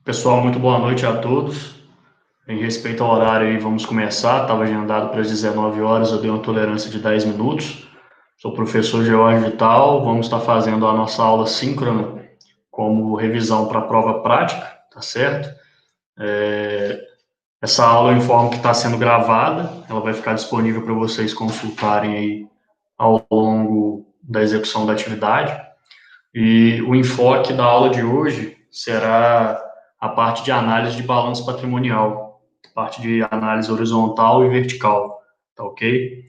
Pessoal, muito boa noite a todos. Em respeito ao horário aí, vamos começar. Estava agendado para as 19 horas, eu dei uma tolerância de 10 minutos. Sou professor George Vital, vamos estar fazendo a nossa aula síncrona como revisão para a prova prática, tá certo? Essa aula eu informo que está sendo gravada, ela vai ficar disponível para vocês consultarem aí ao longo da execução da atividade. E o enfoque da aula de hoje será a parte de análise de balanço patrimonial, parte de análise horizontal e vertical, tá ok?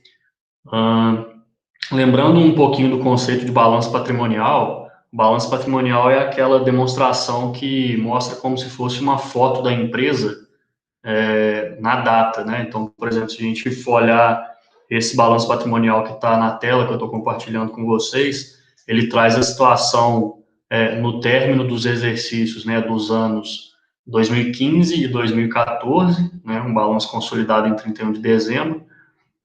Lembrando um pouquinho do conceito de balanço patrimonial é aquela demonstração que mostra como se fosse uma foto da empresa na data, né? Então, por exemplo, se a gente for olhar esse balanço patrimonial que está na tela que eu estou compartilhando com vocês, ele traz a situação no término dos exercícios, né, dos anos 2015 e 2014, né, um balanço consolidado em 31 de dezembro,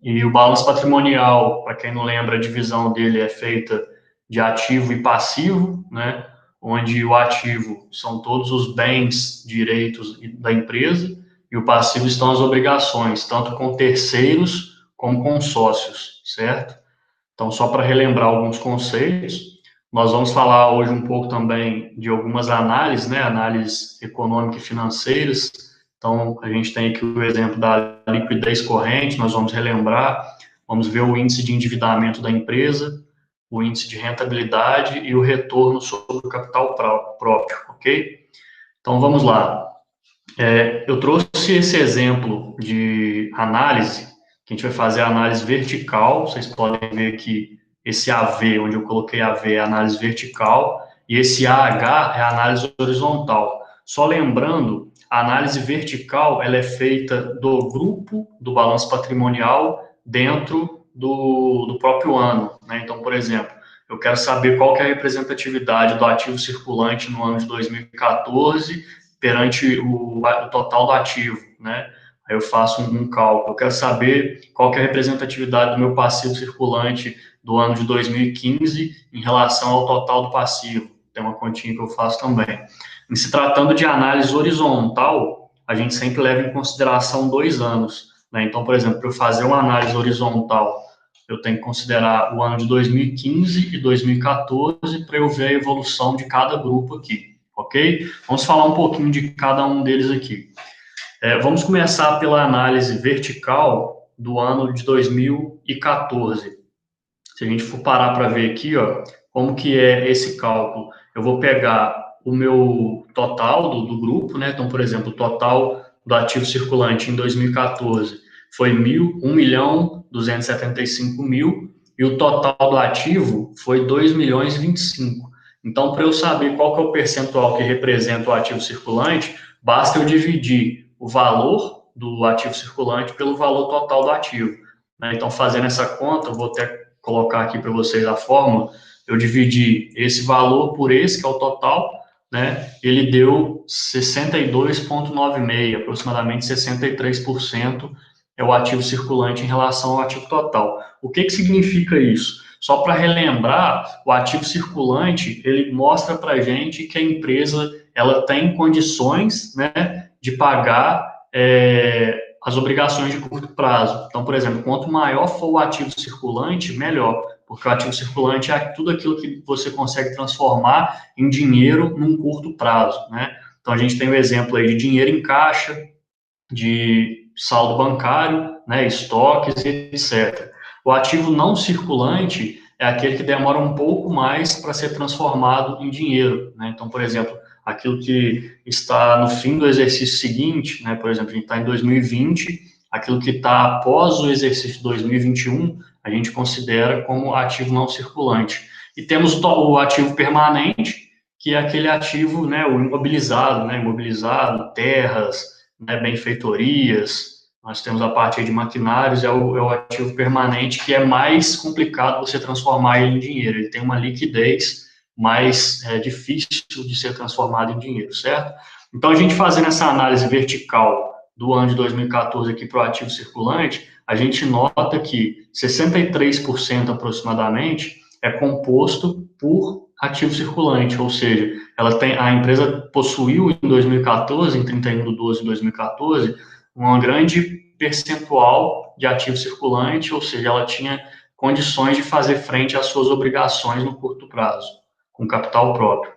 e o balanço patrimonial, para quem não lembra, a divisão dele é feita de ativo e passivo, né, onde o ativo são todos os bens, direitos da empresa, e o passivo estão as obrigações, tanto com terceiros como com sócios, certo? Então, só para relembrar alguns conceitos, nós vamos falar hoje um pouco também de algumas análises, né, análises econômicas e financeiras. Então, a gente tem aqui o exemplo da liquidez corrente, nós vamos relembrar, vamos ver o índice de endividamento da empresa, o índice de rentabilidade e o retorno sobre o capital próprio, ok? Então, vamos lá. Eu trouxe esse exemplo de análise, que a gente vai fazer a análise vertical, vocês podem ver que esse AV, onde eu coloquei AV, é a análise vertical, e esse AH é a análise horizontal. Só lembrando, a análise vertical, ela é feita do grupo do balanço patrimonial dentro do próprio ano, né? Então, por exemplo, eu quero saber qual que é a representatividade do ativo circulante no ano de 2014 perante o total do ativo, né? Aí eu faço um cálculo. Eu quero saber qual que é a representatividade do meu passivo circulante do ano de 2015 em relação ao total do passivo. Tem uma continha que eu faço também. Em se tratando de análise horizontal, a gente sempre leva em consideração 2 anos, né? Então, por exemplo, para eu fazer uma análise horizontal, eu tenho que considerar o ano de 2015 e 2014 para eu ver a evolução de cada grupo aqui, ok? Vamos falar um pouquinho de cada um deles aqui. Vamos começar pela análise vertical do ano de 2014. Se a gente for parar para ver aqui, ó, como que é esse cálculo, eu vou pegar o meu total do grupo, né? Então, por exemplo, o total do ativo circulante em 2014 foi 1.275.000, e o total do ativo foi 2.025.000. Então, para eu saber qual que é o percentual que representa o ativo circulante, basta eu dividir o valor do ativo circulante pelo valor total do ativo, né? Então, fazendo essa conta, eu vou até colocar aqui para vocês a fórmula, eu dividi esse valor por esse, que é o total, né? Ele deu 62,96, aproximadamente 63% é o ativo circulante em relação ao ativo total. O que significa isso? Só para relembrar, o ativo circulante, ele mostra para a gente que a empresa ela tem condições, né, de pagar as obrigações de curto prazo. Então, por exemplo, quanto maior for o ativo circulante, melhor, porque o ativo circulante é tudo aquilo que você consegue transformar em dinheiro num curto prazo, né? Então, a gente tem o exemplo aí de dinheiro em caixa, de saldo bancário, né, estoques, etc. O ativo não circulante é aquele que demora um pouco mais para ser transformado em dinheiro, né? Então, por exemplo, aquilo que está no fim do exercício seguinte, né? Por exemplo, a gente está em 2020, aquilo que está após o exercício de 2021, a gente considera como ativo não circulante. E temos o ativo permanente, que é aquele ativo, né, o imobilizado, né, imobilizado, terras, né, benfeitorias, nós temos a parte aí de maquinários, é o ativo permanente que é mais complicado você transformar ele em dinheiro, ele tem uma liquidez mais difícil de ser transformado em dinheiro, certo? Então, a gente fazendo essa análise vertical do ano de 2014 aqui para o ativo circulante, a gente nota que 63% aproximadamente é composto por ativo circulante, ou seja, a empresa possuiu em 2014, em 31/12/2014, uma grande percentual de ativo circulante, ou seja, ela tinha condições de fazer frente às suas obrigações no curto prazo, com capital próprio.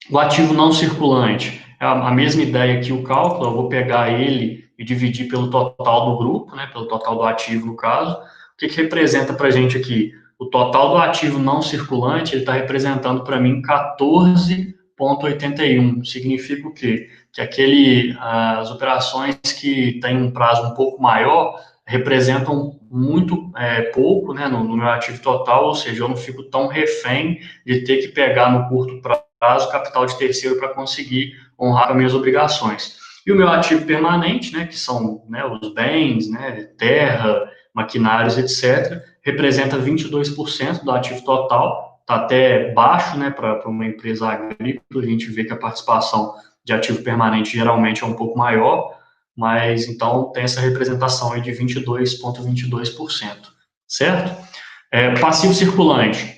O ativo não circulante é a mesma ideia que o cálculo, eu vou pegar ele e dividir pelo total do grupo, né, pelo total do ativo no caso. O que representa para a gente aqui? O total do ativo não circulante, ele está representando para mim 14,81. Significa o quê? Que as operações que têm um prazo um pouco maior representam muito pouco, né, no meu ativo total, ou seja, eu não fico tão refém de ter que pegar no curto prazo capital de terceiro para conseguir honrar as minhas obrigações. E o meu ativo permanente, né, que são, né, os bens, né, terra, maquinários, etc., representa 22% do ativo total, está até baixo, né, para uma empresa agrícola. A gente vê que a participação de ativo permanente geralmente é um pouco maior, mas então tem essa representação aí de 22,22%, certo? Passivo circulante.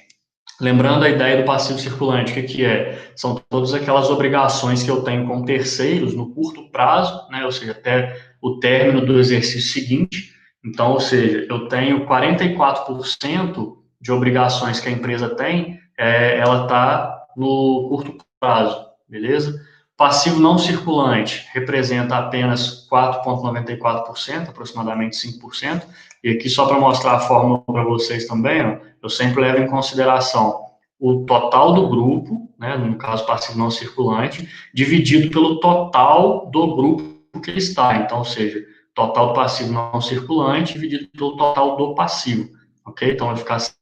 Lembrando a ideia do passivo circulante, o que é? São todas aquelas obrigações que eu tenho com terceiros no curto prazo, né, ou seja, até o término do exercício seguinte. Então, ou seja, eu tenho 44% de obrigações que a empresa tem, ela está no curto prazo, beleza? Passivo não circulante representa apenas 4,94%, aproximadamente 5%. E aqui, só para mostrar a fórmula para vocês também, ó, eu sempre levo em consideração o total do grupo, né, no caso passivo não circulante, dividido pelo total do grupo que ele está. Então, ou seja, total do passivo não circulante dividido pelo total do passivo. Ok? Então, vai ficar 100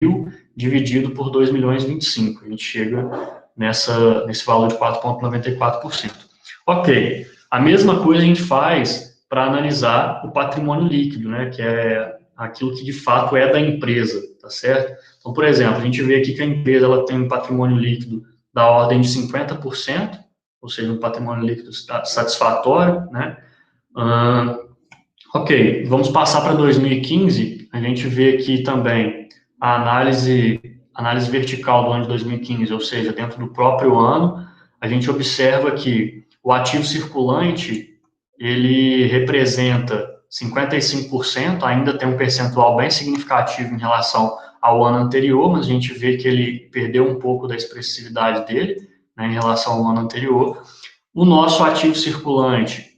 mil dividido por 2.025.000. A gente chega nesse valor de 4,94%. Ok. A mesma coisa a gente faz para analisar o patrimônio líquido, né, que é aquilo que de fato é da empresa, tá certo? Então, por exemplo, a gente vê aqui que a empresa ela tem um patrimônio líquido da ordem de 50%, ou seja, um patrimônio líquido satisfatório, né? Ok, vamos passar para 2015, a gente vê aqui também a análise vertical do ano de 2015, ou seja, dentro do próprio ano, a gente observa que o ativo circulante, ele representa 55%, ainda tem um percentual bem significativo em relação ao ano anterior, mas a gente vê que ele perdeu um pouco da expressividade dele, né, em relação ao ano anterior. O nosso ativo circulante,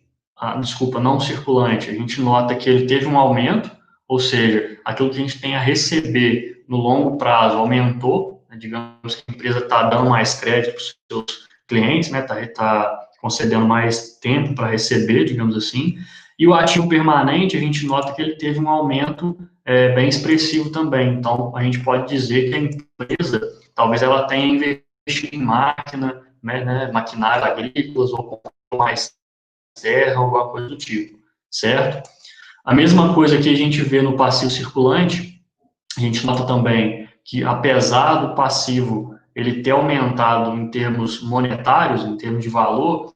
não circulante, a gente nota que ele teve um aumento, ou seja, aquilo que a gente tem a receber no longo prazo aumentou, né, digamos que a empresa está dando mais crédito para os seus clientes, né, tá concedendo mais tempo para receber, digamos assim, e o ativo permanente, a gente nota que ele teve um aumento bem expressivo também. Então, a gente pode dizer que a empresa, talvez ela tenha investido em máquina, né, maquinários agrícolas, ou comprou mais terra, alguma coisa do tipo, certo? A mesma coisa que a gente vê no passivo circulante, a gente nota também que, apesar do passivo ele ter aumentado em termos monetários, em termos de valor,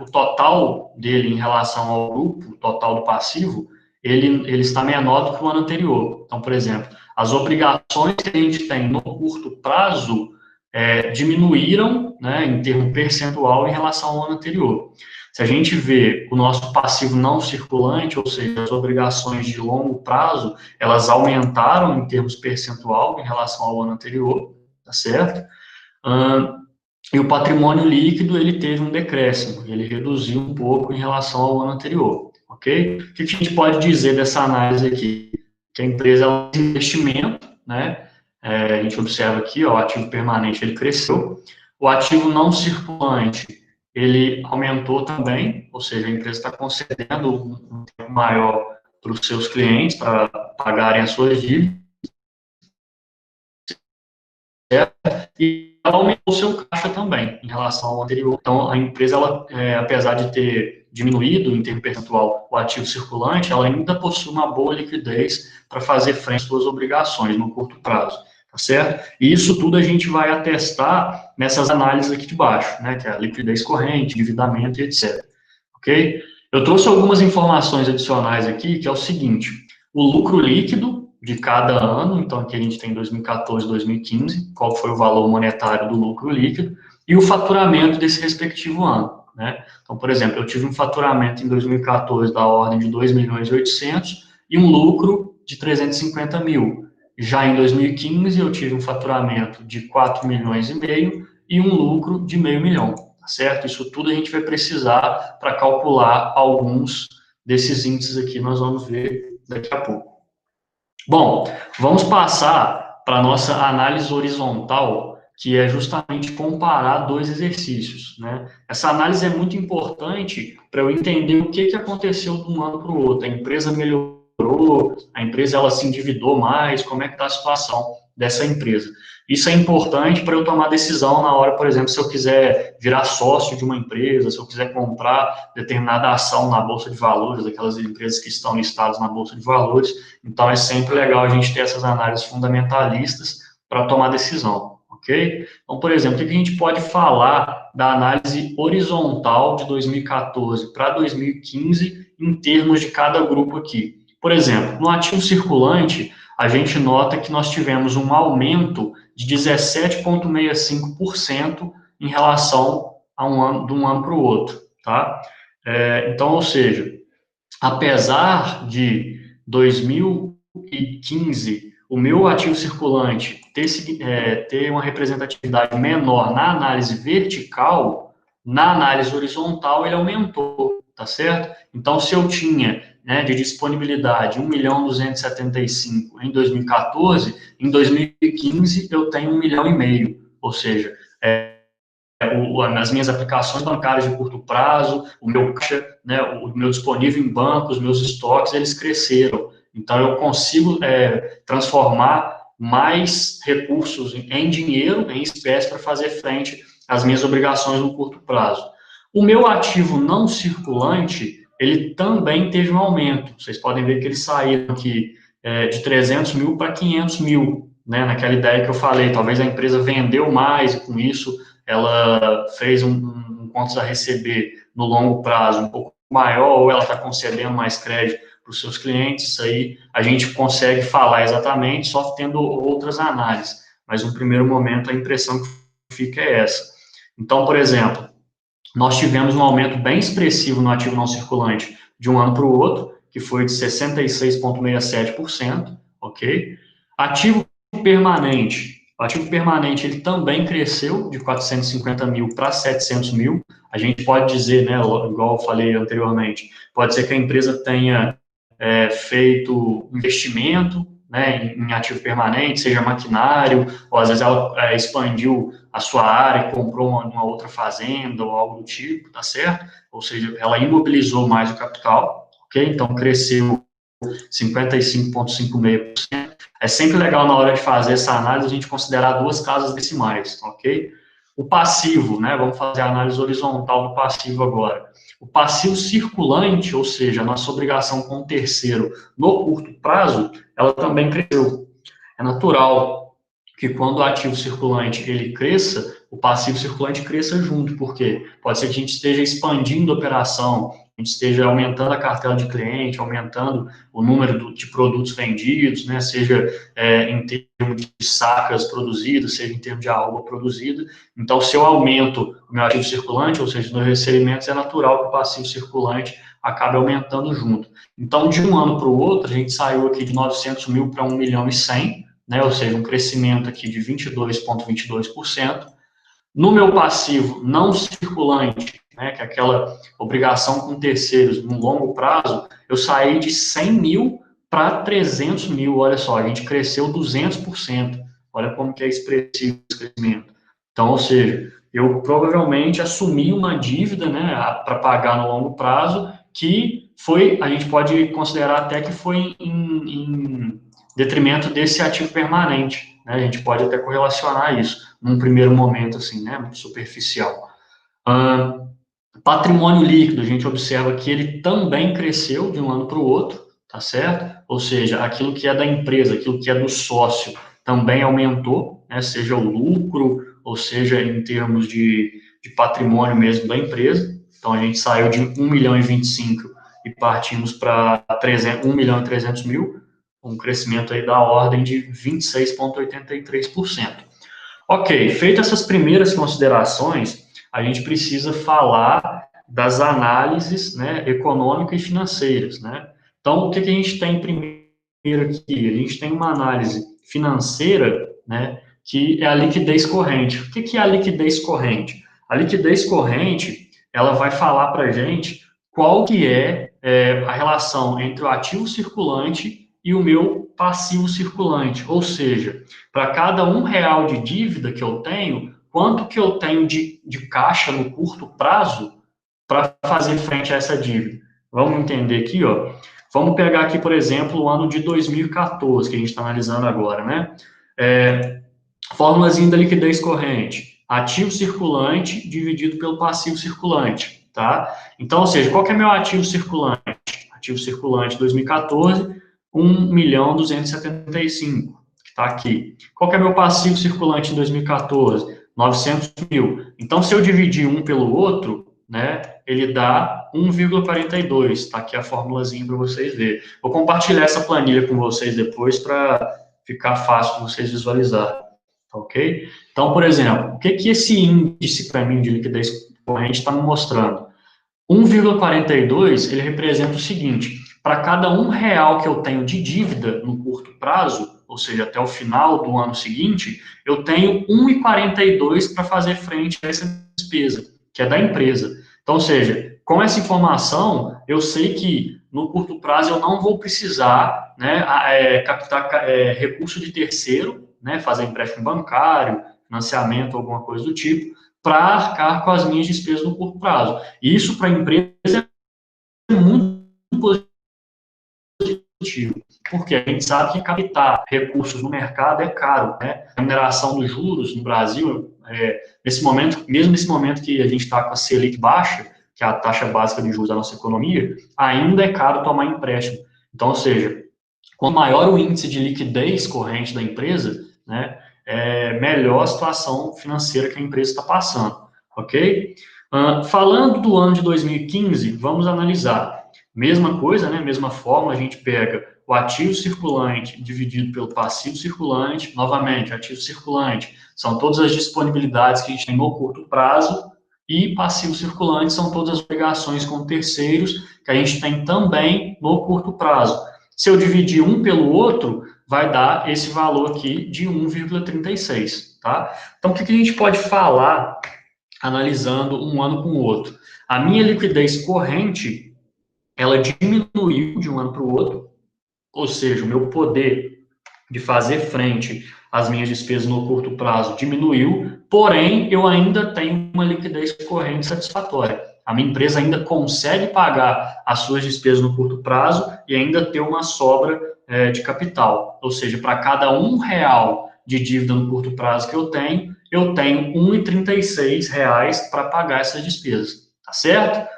o total dele em relação ao grupo, o total do passivo, ele está menor do que o ano anterior. Então, por exemplo, as obrigações que a gente tem no curto prazo diminuíram, né, em termo percentual em relação ao ano anterior. Se a gente vê o nosso passivo não circulante, ou seja, as obrigações de longo prazo, elas aumentaram em termos percentual em relação ao ano anterior, tá certo? E o patrimônio líquido, ele teve um decréscimo, ele reduziu um pouco em relação ao ano anterior, ok? O que a gente pode dizer dessa análise aqui? Que a empresa é um investimento, né? A gente observa aqui, ó, o ativo permanente, ele cresceu. O ativo não circulante, ele aumentou também, ou seja, a empresa está concedendo um tempo maior para os seus clientes, para pagarem as suas dívidas, certo? E ela aumentou o seu caixa também, em relação ao anterior. Então, a empresa, ela, apesar de ter diminuído em termo percentual o ativo circulante, ela ainda possui uma boa liquidez para fazer frente às suas obrigações no curto prazo, tá certo? E isso tudo a gente vai atestar nessas análises aqui de baixo, né, que é a liquidez corrente, endividamento e etc. Ok? Eu trouxe algumas informações adicionais aqui, que é o seguinte: o lucro líquido, de cada ano, então aqui a gente tem 2014, 2015, qual foi o valor monetário do lucro líquido, e o faturamento desse respectivo ano, né? Então, por exemplo, eu tive um faturamento em 2014 da ordem de 2 milhões e 800 e um lucro de 350 mil. Já em 2015, eu tive um faturamento de 4 milhões e meio e um lucro de meio milhão, tá certo? Isso tudo a gente vai precisar para calcular alguns desses índices aqui, nós vamos ver daqui a pouco. Bom, vamos passar para a nossa análise horizontal, que é justamente comparar dois exercícios, né? Essa análise é muito importante para eu entender o que aconteceu de um ano para o outro. A empresa melhorou, a empresa ela se endividou mais, como é que está a situação dessa empresa. Isso é importante para eu tomar decisão na hora, por exemplo, se eu quiser virar sócio de uma empresa, se eu quiser comprar determinada ação na Bolsa de Valores, aquelas empresas que estão listadas na Bolsa de Valores. Então, é sempre legal a gente ter essas análises fundamentalistas para tomar decisão, ok? Então, por exemplo, o que a gente pode falar da análise horizontal de 2014 para 2015 em termos de cada grupo aqui? Por exemplo, no ativo circulante, a gente nota que nós tivemos um aumento de 17,65% em relação a de um ano para o outro, tá? Então, ou seja, apesar de 2015 o meu ativo circulante ter uma representatividade menor na análise vertical, na análise horizontal ele aumentou, tá certo? Então, se eu tinha, né, de disponibilidade 1.275.000 em 2014, em 2015 eu tenho 1,5 milhão, ou seja, as minhas aplicações bancárias de curto prazo, o meu caixa, né, o meu disponível em banco, os meus estoques, eles cresceram. Então, eu consigo transformar mais recursos em dinheiro, em espécie, para fazer frente às minhas obrigações no curto prazo. O meu ativo não circulante, ele também teve um aumento. Vocês podem ver que eles saíram aqui de 300 mil para 500 mil, né, naquela ideia que eu falei. Talvez a empresa vendeu mais e, com isso, ela fez um contas a receber no longo prazo um pouco maior, ou ela está concedendo mais crédito para os seus clientes. Isso aí a gente consegue falar exatamente só tendo outras análises, mas no primeiro momento a impressão que fica é essa. Então, por exemplo, nós tivemos um aumento bem expressivo no ativo não circulante de um ano para o outro, que foi de 66,67%, ok? Ativo permanente. O ativo permanente ele também cresceu de 450 mil para 700 mil. A gente pode dizer, né, igual eu falei anteriormente, pode ser que a empresa tenha feito investimento, né, em ativo permanente, seja maquinário, ou às vezes ela expandiu a sua área, comprou uma outra fazenda ou algo do tipo, tá certo? Ou seja, ela imobilizou mais o capital, ok? Então, cresceu 55,56%. É sempre legal na hora de fazer essa análise a gente considerar duas casas decimais, ok? O passivo, né? Vamos fazer a análise horizontal do passivo agora. O passivo circulante, ou seja, a nossa obrigação com o terceiro no curto prazo, ela também cresceu. É natural que quando o ativo circulante ele cresça, o passivo circulante cresça junto, porque pode ser que a gente esteja expandindo a operação, a gente esteja aumentando a cartela de cliente, aumentando o número de produtos vendidos, né, seja em termos de sacas produzidas, seja em termos de arroba produzida. Então, se eu aumento o meu ativo circulante, ou seja, nos recebimentos, é natural que o passivo circulante acabe aumentando junto. Então, de um ano para o outro, a gente saiu aqui de 900 mil para 1 milhão e 100, né, ou seja, um crescimento aqui de 22,22%. No meu passivo não circulante, né, que é aquela obrigação com terceiros no longo prazo, eu saí de 100 mil para 300 mil, olha só, a gente cresceu 200%, olha como que é expressivo esse crescimento. Então, ou seja, eu provavelmente assumi uma dívida, né, para pagar no longo prazo, que foi, a gente pode considerar até que foi em detrimento desse ativo permanente, né, a gente pode até correlacionar isso num primeiro momento, assim, né, muito superficial. Patrimônio líquido, a gente observa que ele também cresceu de um ano para o outro, tá certo? Ou seja, aquilo que é da empresa, aquilo que é do sócio, também aumentou, né, seja o lucro, ou seja, em termos de patrimônio mesmo da empresa. Então, a gente saiu de 1 milhão e 25 e partimos para 1 milhão e 300 mil. um crescimento aí da ordem de 26,83%. Ok, feitas essas primeiras considerações, a gente precisa falar das análises, né, econômicas e financeiras, né? Então, o que a gente tem primeiro aqui? A gente tem uma análise financeira, né, que é a liquidez corrente. O que é a liquidez corrente? A liquidez corrente, ela vai falar para a gente qual que é a relação entre o ativo circulante e o meu passivo circulante, ou seja, para cada R$ 1 de dívida que eu tenho, quanto que eu tenho de caixa no curto prazo para fazer frente a essa dívida. Vamos entender aqui, ó. Vamos pegar aqui, por exemplo, o ano de 2014, que a gente está analisando agora, né? Fórmulazinha da liquidez corrente. Ativo circulante dividido pelo passivo circulante, tá? Então, ou seja, qual que é meu ativo circulante? Ativo circulante 2014, 1.275.000, que está aqui. Qual que é meu passivo circulante em 2014? 900 mil. Então, se eu dividir um pelo outro, né, ele dá 1,42. Está aqui a formulazinha para vocês verem. Vou compartilhar essa planilha com vocês depois para ficar fácil de vocês visualizarem. Ok? Então, por exemplo, o que esse índice para mim de liquidez corrente está me mostrando? 1,42, ele representa o seguinte: para cada R$ 1 que eu tenho de dívida no curto prazo, ou seja, até o final do ano seguinte, eu tenho 1,42 para fazer frente a essa despesa, que é da empresa. Então, ou seja, com essa informação, eu sei que no curto prazo eu não vou precisar, né, captar recurso de terceiro, né, fazer empréstimo bancário, financiamento, alguma coisa do tipo, para arcar com as minhas despesas no curto prazo. E isso para a empresa é muito positivo, porque a gente sabe que captar recursos no mercado é caro, né? A remuneração dos juros no Brasil, nesse momento, mesmo nesse momento que a gente está com a Selic baixa, que é a taxa básica de juros da nossa economia, ainda é caro tomar empréstimo. Então, ou seja, quanto maior o índice de liquidez corrente da empresa, né, melhor a situação financeira que a empresa está passando, ok? Falando do ano de 2015, vamos analisar. Mesma coisa, né, mesma forma, a gente pega o ativo circulante dividido pelo passivo circulante, novamente, ativo circulante, são todas as disponibilidades que a gente tem no curto prazo, e passivo circulante são todas as obrigações com terceiros que a gente tem também no curto prazo. Se eu dividir um pelo outro, vai dar esse valor aqui de 1,36, tá? Então, o que a gente pode falar analisando um ano com o outro? A minha liquidez corrente, ela diminuiu de um ano para o outro, ou seja, o meu poder de fazer frente às minhas despesas no curto prazo diminuiu, porém, eu ainda tenho uma liquidez corrente satisfatória. A minha empresa ainda consegue pagar as suas despesas no curto prazo e ainda ter uma sobra de capital. Ou seja, para cada R$ 1 de dívida no curto prazo que eu tenho R$ 1,36 para pagar essas despesas. Tá certo?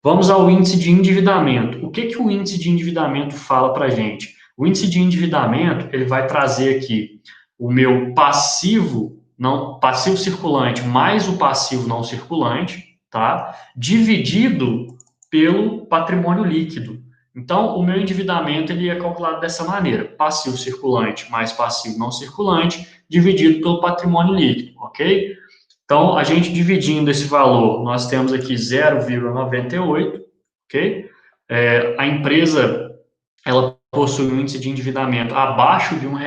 Vamos ao índice de endividamento. O que o índice de endividamento fala para a gente? O índice de endividamento, ele vai trazer aqui o meu passivo circulante mais o passivo não circulante, tá? Dividido pelo patrimônio líquido. Então, o meu endividamento ele é calculado dessa maneira: passivo circulante mais passivo não circulante dividido pelo patrimônio líquido, ok? Então, a gente dividindo esse valor, nós temos aqui 0,98, ok? A empresa, ela possui um índice de endividamento abaixo de R$ 1,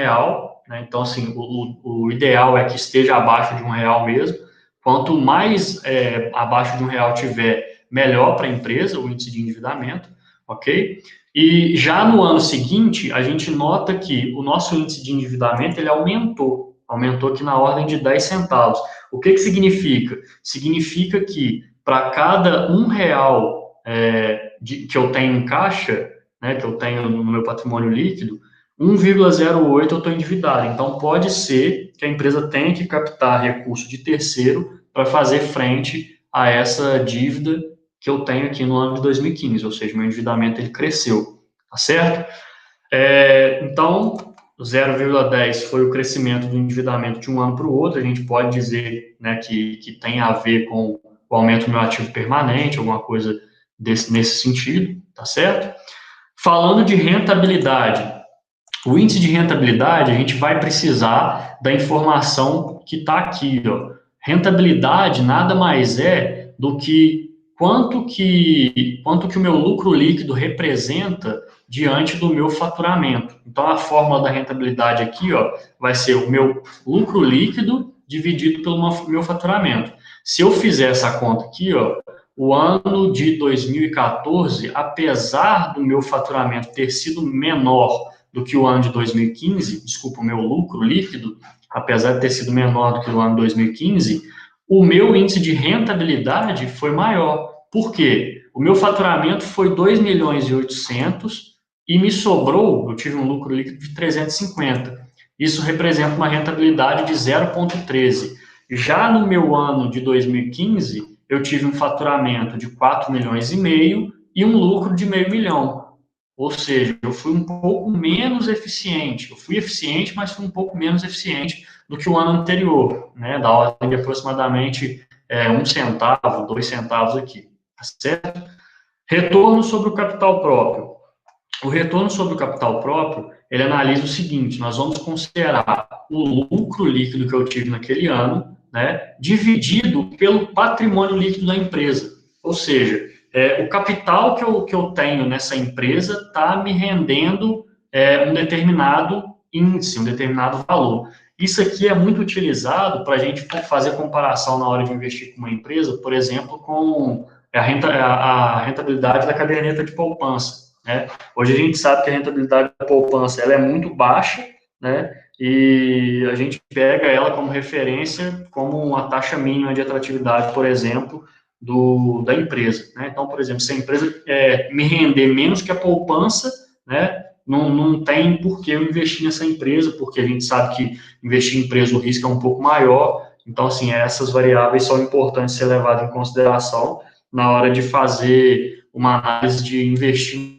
né? Então, assim, o ideal é que esteja abaixo de R$ 1 mesmo. Quanto mais abaixo de R$ 1 tiver, melhor para a empresa o índice de endividamento, ok? E já no ano seguinte, a gente nota que o nosso índice de endividamento, ele aumentou aqui na ordem de 10 centavos. O que significa? Significa que para cada R$ 1 que eu tenho em caixa, né, que eu tenho no meu patrimônio líquido, 1,08 eu estou endividado. Então, pode ser que a empresa tenha que captar recurso de terceiro para fazer frente a essa dívida que eu tenho aqui no ano de 2015, ou seja, meu endividamento ele cresceu, tá certo? Então, 0,10 foi o crescimento do endividamento de um ano para o outro. A gente pode dizer, né, que tem a ver com o aumento do meu ativo permanente, alguma coisa nesse sentido, tá certo? Falando de rentabilidade, O índice de rentabilidade, a gente vai precisar da informação que está aqui, ó. Rentabilidade nada mais é do que quanto que o meu lucro líquido representa diante do meu faturamento. Então, a fórmula da rentabilidade aqui, ó, vai ser o meu lucro líquido dividido pelo meu faturamento. Se eu fizer essa conta aqui, ó, o ano de 2014, apesar do meu faturamento ter sido menor do que o ano de 2015, desculpa, o meu lucro líquido, apesar de ter sido menor do que o ano de 2015, o meu índice de rentabilidade foi maior. Por quê? O meu faturamento foi 2 milhões e 800 e me sobrou, eu tive um lucro líquido de 350. Isso representa uma rentabilidade de 0,13. Já no meu ano de 2015, eu tive um faturamento de 4 milhões e meio e um lucro de meio milhão. Ou seja, eu fui um pouco menos eficiente. Eu fui eficiente, mas fui um pouco menos eficiente do que o ano anterior, né? Da ordem de aproximadamente 1 centavo, 2 centavos aqui, tá certo? Retorno sobre o capital próprio. O retorno sobre o capital próprio, ele analisa o seguinte: nós vamos considerar o lucro líquido que eu tive naquele ano, né, dividido pelo patrimônio líquido da empresa. Ou seja, o capital que eu tenho nessa empresa está me rendendo um determinado índice, um determinado valor. Isso aqui é muito utilizado para a gente fazer comparação na hora de investir com uma empresa, por exemplo, com a rentabilidade da caderneta de poupança, né? Hoje a gente sabe que a rentabilidade da poupança ela é muito baixa, né? E a gente pega ela como referência, como uma taxa mínima de atratividade, por exemplo, da empresa, né? Então, por exemplo, se a empresa me render menos que a poupança, né? Não tem por que eu investir nessa empresa, porque a gente sabe que investir em empresa o risco é um pouco maior. Então, assim, essas variáveis são importantes ser levadas em consideração na hora de fazer uma análise de investir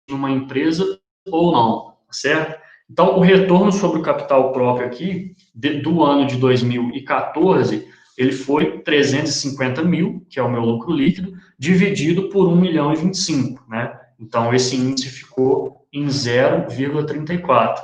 numa empresa ou não, certo? Então, o retorno sobre o capital próprio aqui, do ano de 2014, ele foi 350 mil, que é o meu lucro líquido, dividido por 1 milhão e 25, né? Então, esse índice ficou em 0,34.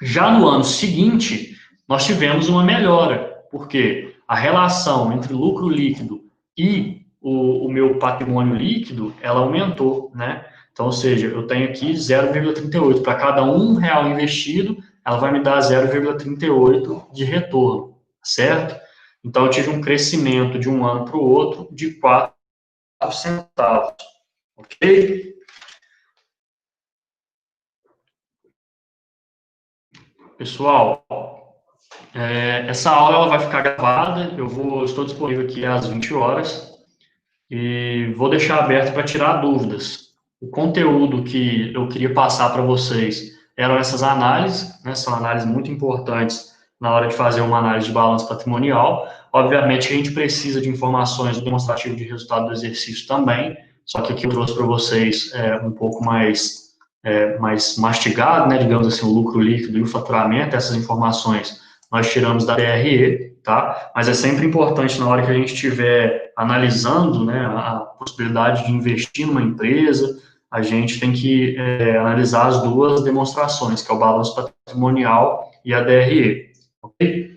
Já no ano seguinte, nós tivemos uma melhora, porque a relação entre lucro líquido e o meu patrimônio líquido, ela aumentou, né? Então, ou seja, eu tenho aqui 0,38. Para cada R$ 1 investido, ela vai me dar 0,38 de retorno, certo? Então, eu tive um crescimento de um ano para o outro de 4 centavos, ok? Pessoal, essa aula ela vai ficar gravada, estou disponível aqui às 20 horas e vou deixar aberto para tirar dúvidas. O conteúdo que eu queria passar para vocês eram essas análises, né, são análises muito importantes na hora de fazer uma análise de balanço patrimonial. Obviamente que a gente precisa de informações do demonstrativo de resultado do exercício também, só que aqui eu trouxe para vocês um pouco mais mastigado, né, digamos assim, o lucro líquido e o faturamento, essas informações nós tiramos da DRE, tá? Mas é sempre importante na hora que a gente estiver analisando, né, a possibilidade de investir numa empresa, a gente tem que analisar as duas demonstrações, que é o balanço patrimonial e a DRE, ok?